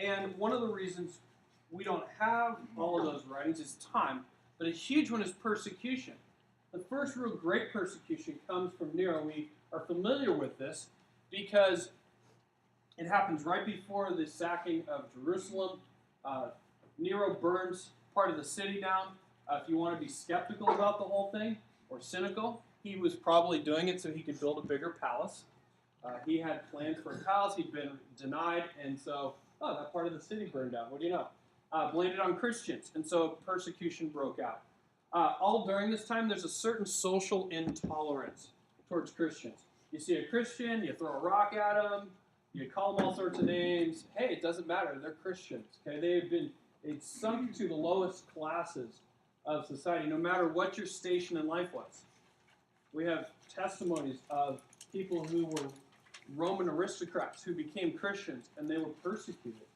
And one of the reasons we don't have all of those writings is time, but a huge one is persecution. The first real great persecution comes from Nero. We are familiar with this because it happens right before the sacking of Jerusalem. Nero burns part of the city down. If you want to be skeptical about the whole thing, or cynical, he was probably doing it so he could build a bigger palace. He had plans for a palace. He'd been denied, and so, that part of the city burned down. What do you know? Blamed it on Christians, and so persecution broke out. All during this time, there's a certain social intolerance towards Christians. You see a Christian, you throw a rock at them, you call them all sorts of names. Hey, it doesn't matter. They're Christians. Okay, they've sunk to the lowest classes of society, no matter what your station in life was. We have testimonies of people who were Roman aristocrats who became Christians, and they were persecuted.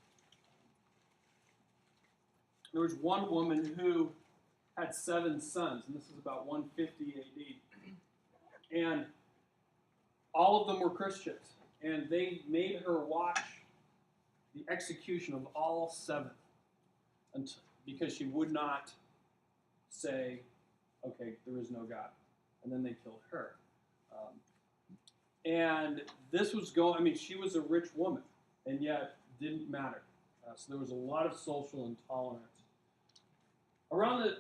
There was one woman who had 7 sons, and this is about 150 AD. And all of them were Christians, and they made her watch the execution of all 7 because she would not say, okay, there is no God. And then they killed her. And this was she was a rich woman, and yet didn't matter. So there was a lot of social intolerance. Around the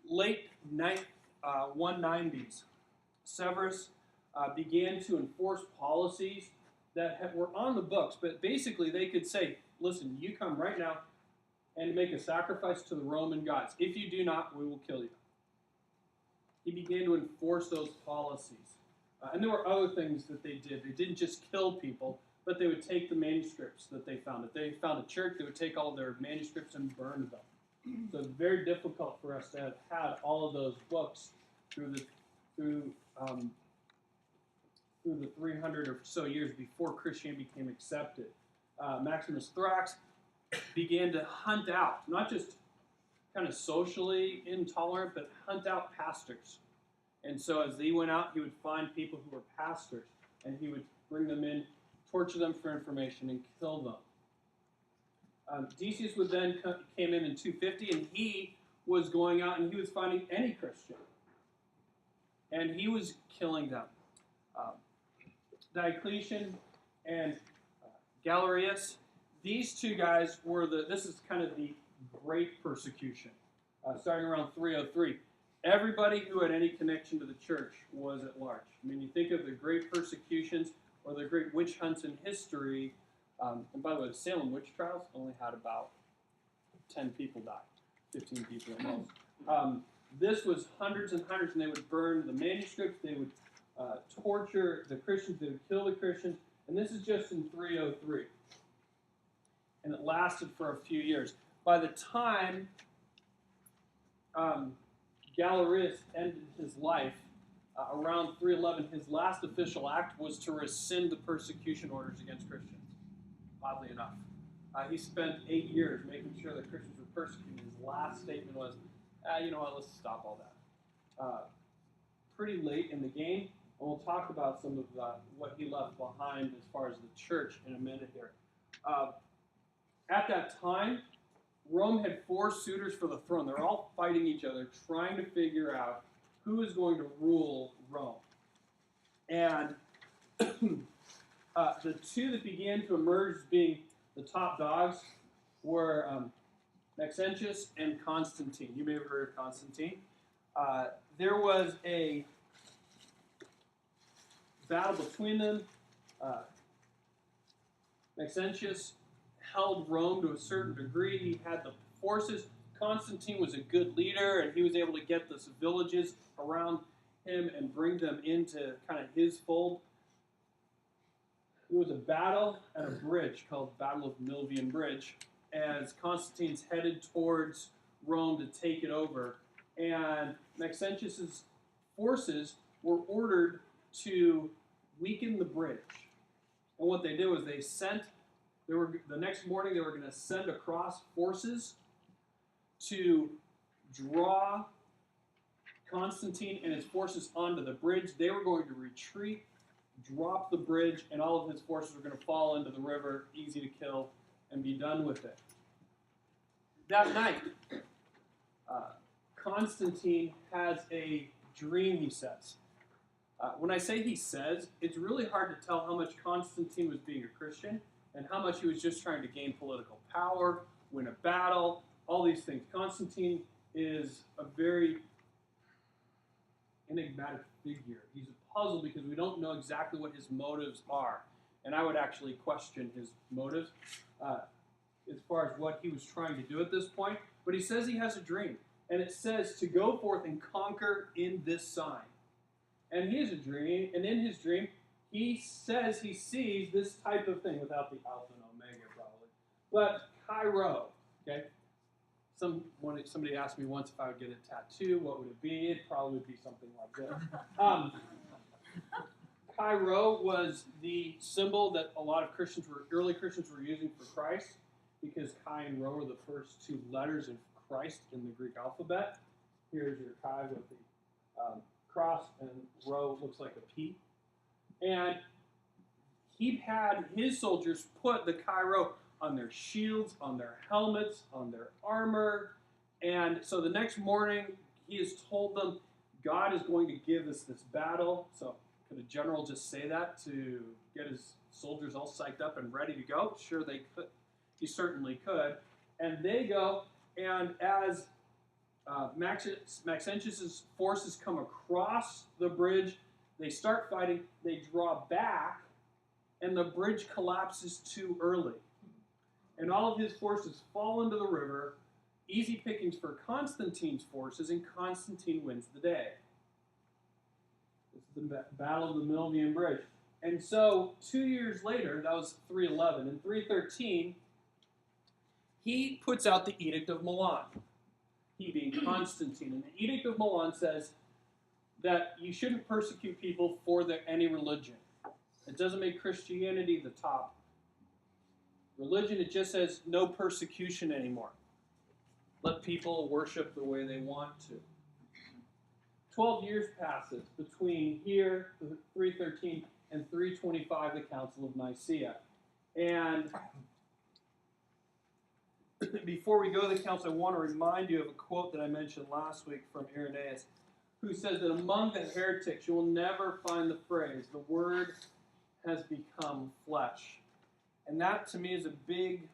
late 190s, Severus began to enforce policies that were on the books, but basically they could say, listen, you come right now and make a sacrifice to the Roman gods. If you do not, we will kill you. He began to enforce those policies. And there were other things that they did. They didn't just kill people, but they would take the manuscripts that they found. If they found a church, they would take all their manuscripts and burn them. So it's very difficult for us to have had all of those books through the 300 or so years before Christianity became accepted. Maximus Thrax began to hunt out, not just kind of socially intolerant, but hunt out pastors. And so as he went out, he would find people who were pastors, and he would bring them in, torture them for information, and kill them. Decius would then came in 250, and he was going out and he was finding any Christian, and he was killing them. Diocletian and Galerius, these two guys were this is kind of the great persecution, starting around 303. Everybody who had any connection to the church was at large. I mean, you think of the great persecutions or the great witch hunts in history. And by the way, the Salem witch trials only had about 10 people die, 15 people at most. This was hundreds and hundreds, and they would burn the manuscripts. They would torture the Christians. They would kill the Christians. And this is just in 303. And it lasted for a few years. By the time Galerius ended his life, around 311, his last official act was to rescind the persecution orders against Christians, oddly enough. He spent 8 years making sure that Christians were persecuted. His last statement was, you know what, let's stop all that. Pretty late in the game, and we'll talk about some of what he left behind as far as the church in a minute here. At that time, Rome had 4 suitors for the throne. They're all fighting each other, trying to figure out who is going to rule Rome. And the 2 that began to emerge as being the top dogs were Maxentius and Constantine. You may have heard of Constantine. There was a battle between them. Maxentius held Rome to a certain degree. He had the forces. Constantine was a good leader, and he was able to get the villages around him and bring them into kind of his fold. There was a battle at a bridge called the Battle of Milvian Bridge as Constantine's headed towards Rome to take it over. And Maxentius's forces were ordered to weaken the bridge. And what they did was the next morning they were going to send across forces to draw Constantine and his forces onto the bridge. They were going to retreat, drop the bridge, and all of his forces were going to fall into the river, easy to kill, and be done with it. That night, Constantine has a dream, he says. When I say he says, it's really hard to tell how much Constantine was being a Christian and how much he was just trying to gain political power, win a battle, all these things. Constantine is a very enigmatic figure. He's a puzzle because we don't know exactly what his motives are. And I would actually question his motives as far as what he was trying to do at this point. But he says he has a dream. And it says to go forth and conquer in this sign. And he has a dream, and in his dream, he says he sees this type of thing, without the alpha and omega probably, but Cairo, okay? Somebody asked me once if I would get a tattoo, what would it be? It'd probably be something like this. Cairo was the symbol that a lot of early Christians were using for Christ, because Chi and Rho are the first two letters of Christ in the Greek alphabet. Here's your Chi with the cross, and Rho looks like a P. And he had his soldiers put the Chi Rho on their shields, on their helmets, on their armor. And so the next morning, he has told them, God is going to give us this battle. So could a general just say that to get his soldiers all psyched up and ready to go? Sure, they could. He certainly could. And they go, and as Maxentius's forces come across the bridge, they start fighting, they draw back, and the bridge collapses too early. And all of his forces fall into the river, easy pickings for Constantine's forces, and Constantine wins the day. This is the Battle of the Milvian Bridge. And so 2 years later, that was 311, in 313, he puts out the Edict of Milan. He being Constantine. And the Edict of Milan says that you shouldn't persecute people for any religion. It doesn't make Christianity the top religion. It just says no persecution anymore. Let people worship the way they want to. 12 years passes between here, 313, and 325, the Council of Nicaea. And before we go to the council, I want to remind you of a quote that I mentioned last week from Irenaeus, who says that among the heretics you will never find the phrase, the word has become flesh. And that to me is a big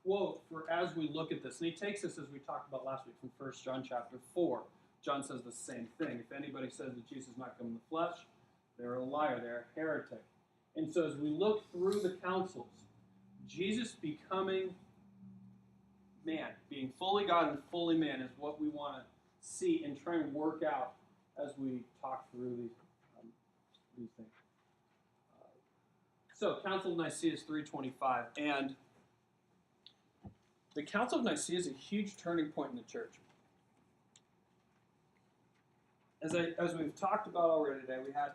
quote for as we look at this. And he takes this, as we talked about last week, from 1 John chapter 4. John says the same thing. If anybody says that Jesus is not come in the flesh, they're a liar, they're a heretic. And so as we look through the councils, Jesus becoming man, being fully God and fully man, is what we want to see and try and work out as we talk through these things. So, Council of Nicaea is 325, and the Council of Nicaea is a huge turning point in the church. As we've talked about already today, we had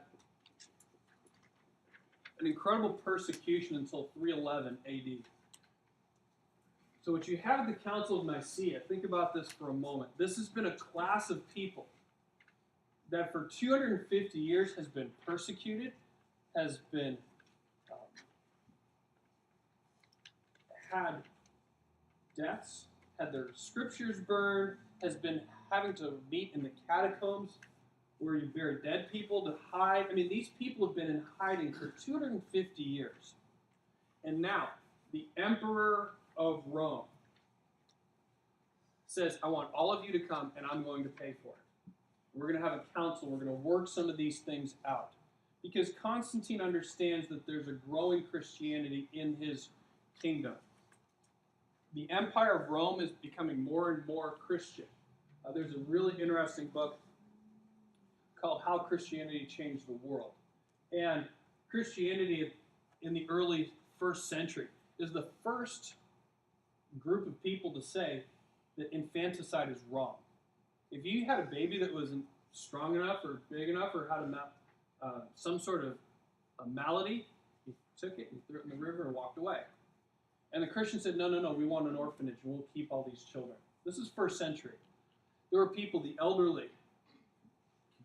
an incredible persecution until 311 AD. So what you have at the Council of Nicaea, think about this for a moment. This has been a class of people that for 250 years has been persecuted, has been had deaths, had their scriptures burned, has been having to meet in the catacombs where you bury dead people to hide. I mean, these people have been in hiding for 250 years. And now, the Emperor of Rome says, I want all of you to come, and I'm going to pay for it. We're going to have a council. We're going to work some of these things out. Because Constantine understands that there's a growing Christianity in his kingdom. The Empire of Rome is becoming more and more Christian. There's a really interesting book called How Christianity Changed the World. And Christianity in the early first century is the first group of people to say that infanticide is wrong. If you had a baby that wasn't strong enough or big enough or had some sort of a malady, you took it and threw it in the river and walked away. And the Christians said, no, we want an orphanage and we'll keep all these children. This is first century. There were people, the elderly,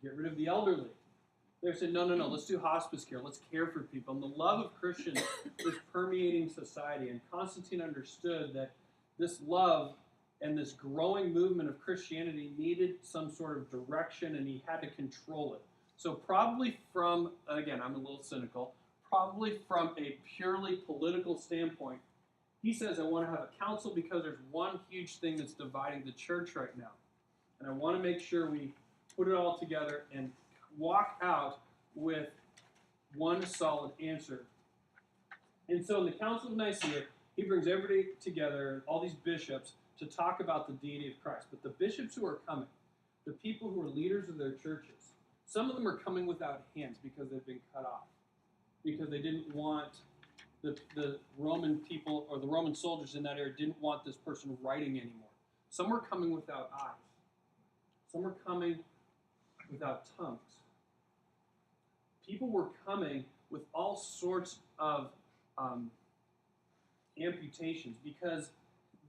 get rid of the elderly. They said, no, let's do hospice care. Let's care for people. And the love of Christians was permeating society. And Constantine understood that this love and this growing movement of Christianity needed some sort of direction, and he had to control it. So probably from, again, I'm a little cynical, probably from a purely political standpoint, he says, I want to have a council because there's one huge thing that's dividing the church right now. And I want to make sure we put it all together and walk out with one solid answer. And so in the Council of Nicaea, he brings everybody together, all these bishops, to talk about the deity of Christ. But the bishops who are coming, the people who are leaders of their churches, some of them are coming without hands because they've been cut off, because they didn't want the Roman people or the Roman soldiers in that area didn't want this person writing anymore. Some were coming without eyes. Some were coming without tongues. People were coming with all sorts of amputations because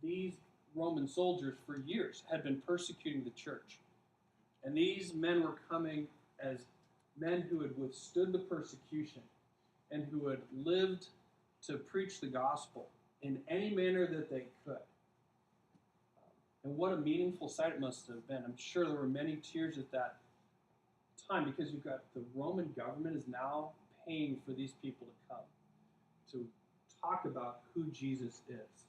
these Roman soldiers for years had been persecuting the church. And these men were coming as men who had withstood the persecution and who had lived to preach the gospel in any manner that they could. And what a meaningful sight it must have been. I'm sure there were many tears at that time because you've got the Roman government is now paying for these people to come to talk about who Jesus is.